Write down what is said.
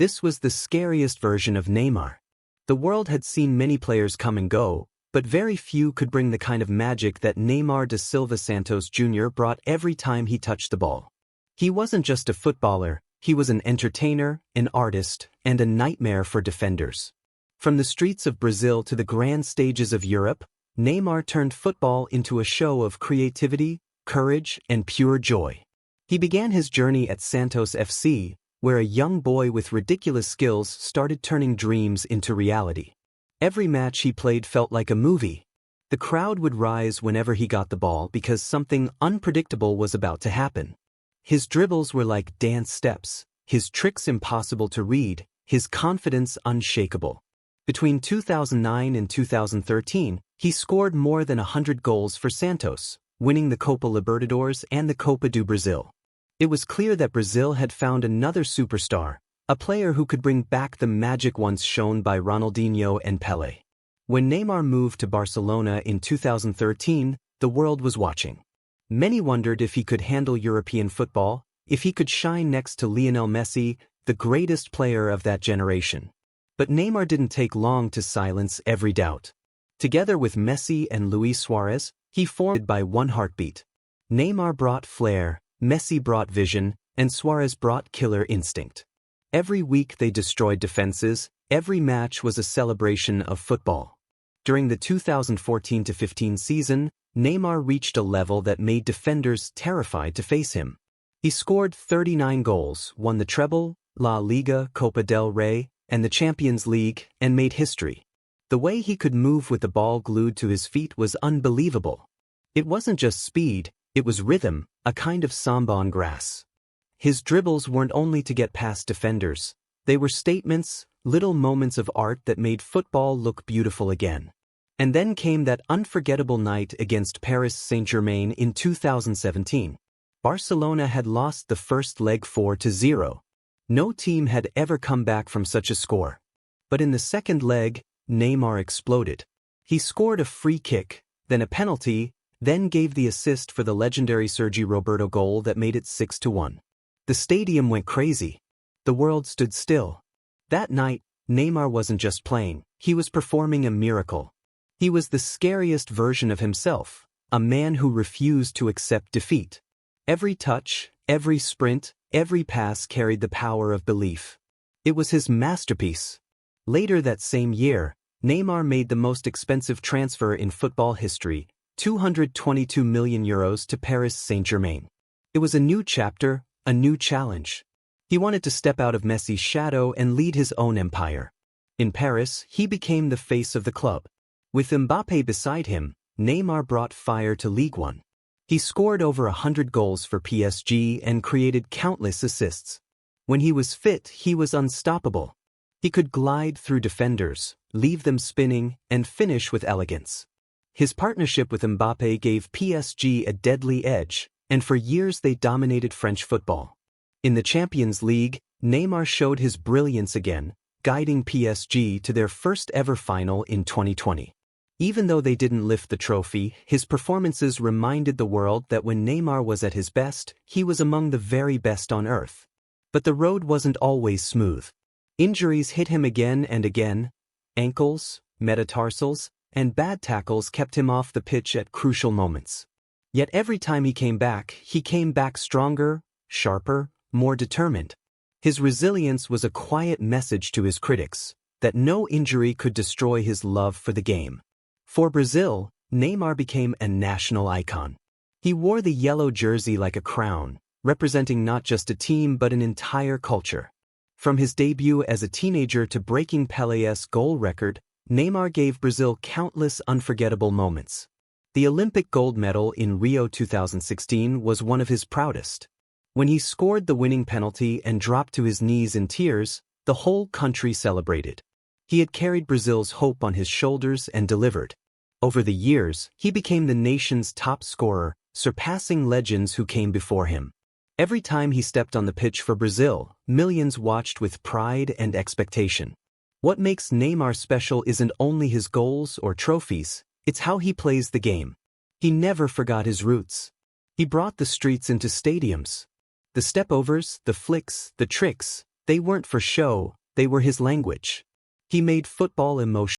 This was the scariest version of Neymar. The world had seen many players come and go, but very few could bring the kind of magic that Neymar da Silva Santos Jr. brought every time he touched the ball. He wasn't just a footballer, he was an entertainer, an artist, and a nightmare for defenders. From the streets of Brazil to the grand stages of Europe, Neymar turned football into a show of creativity, courage, and pure joy. He began his journey at Santos FC, where a young boy with ridiculous skills started turning dreams into reality. Every match he played felt like a movie. The crowd would rise whenever he got the ball because something unpredictable was about to happen. His dribbles were like dance steps, his tricks impossible to read, his confidence unshakable. Between 2009 and 2013, he scored more than 100 goals for Santos, winning the Copa Libertadores and the Copa do Brasil. It was clear that Brazil had found another superstar, a player who could bring back the magic once shown by Ronaldinho and Pelé. When Neymar moved to Barcelona in 2013, the world was watching. Many wondered if he could handle European football, if he could shine next to Lionel Messi, the greatest player of that generation. But Neymar didn't take long to silence every doubt. Together with Messi and Luis Suarez, he formed by one heartbeat. Neymar brought flair, Messi brought vision, and Suarez brought killer instinct. Every week they destroyed defenses, every match was a celebration of football. During the 2014-15 season, Neymar reached a level that made defenders terrified to face him. He scored 39 goals, won the treble, La Liga, Copa del Rey, and the Champions League, and made history. The way he could move with the ball glued to his feet was unbelievable. It wasn't just speed, it was rhythm, a kind of samba on grass. His dribbles weren't only to get past defenders, they were statements, little moments of art that made football look beautiful again. And then came that unforgettable night against Paris Saint-Germain in 2017. Barcelona had lost the first leg 4-0. No team had ever come back from such a score. But in the second leg, Neymar exploded. He scored a free kick, then a penalty, then gave the assist for the legendary Sergi Roberto goal that made it 6-1. The stadium went crazy. The world stood still. That night, Neymar wasn't just playing, he was performing a miracle. He was the scariest version of himself, a man who refused to accept defeat. Every touch, every sprint, every pass carried the power of belief. It was his masterpiece. Later that same year, Neymar made the most expensive transfer in football history, €222 million to Paris Saint-Germain. It was a new chapter, a new challenge. He wanted to step out of Messi's shadow and lead his own empire. In Paris, he became the face of the club. With Mbappé beside him, Neymar brought fire to Ligue 1. He scored over 100 goals for PSG and created countless assists. When he was fit, he was unstoppable. He could glide through defenders, leave them spinning, and finish with elegance. His partnership with Mbappé gave PSG a deadly edge, and for years they dominated French football. In the Champions League, Neymar showed his brilliance again, guiding PSG to their first ever final in 2020. Even though they didn't lift the trophy, his performances reminded the world that when Neymar was at his best, he was among the very best on earth. But the road wasn't always smooth. Injuries hit him again and again. Ankles, metatarsals, and bad tackles kept him off the pitch at crucial moments. Yet every time he came back stronger, sharper, more determined. His resilience was a quiet message to his critics, that no injury could destroy his love for the game. For Brazil, Neymar became a national icon. He wore the yellow jersey like a crown, representing not just a team but an entire culture. From his debut as a teenager to breaking Pelé's goal record, Neymar gave Brazil countless unforgettable moments. The Olympic gold medal in Rio 2016 was one of his proudest. When he scored the winning penalty and dropped to his knees in tears, the whole country celebrated. He had carried Brazil's hope on his shoulders and delivered. Over the years, he became the nation's top scorer, surpassing legends who came before him. Every time he stepped on the pitch for Brazil, millions watched with pride and expectation. What makes Neymar special isn't only his goals or trophies, it's how he plays the game. He never forgot his roots. He brought the streets into stadiums. The stepovers, the flicks, the tricks, They weren't for show, they were his language. He made football emotional.